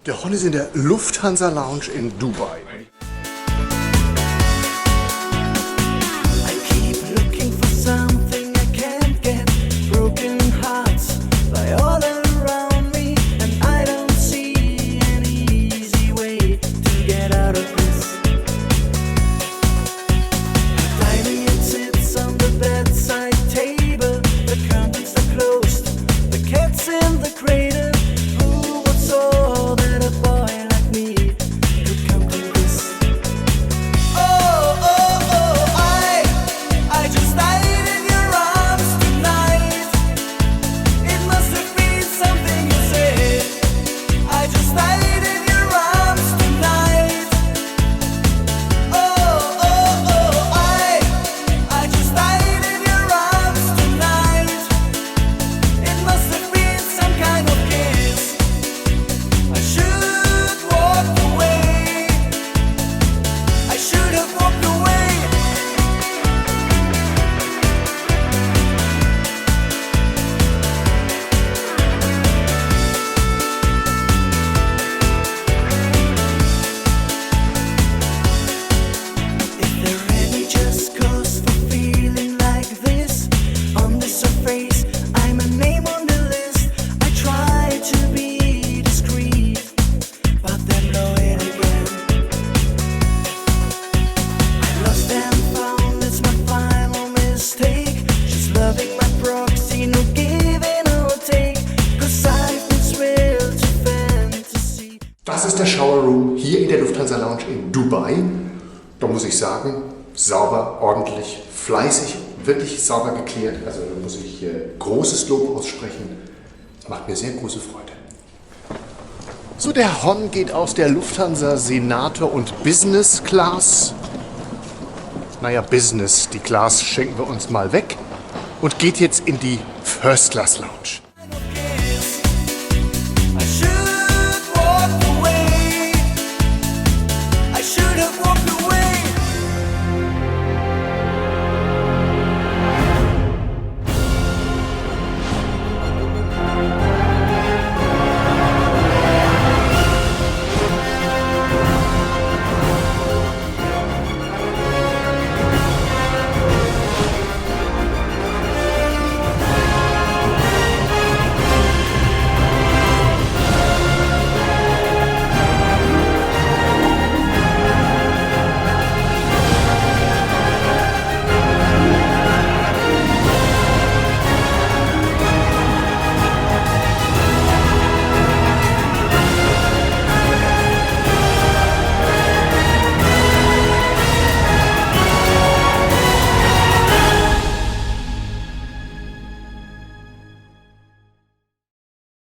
Der Hon ist in der Lufthansa Lounge in Dubai. Das ist der Showerroom hier in der Lufthansa Lounge in Dubai. Da muss ich sagen, sauber, ordentlich, fleißig, wirklich sauber geklärt. Also da muss ich großes Lob aussprechen. Macht mir sehr große Freude. So, der Hon geht aus der Lufthansa Senator und Business Class. Naja, Business, die Class schenken wir uns mal weg. Und geht jetzt in die First Class Lounge.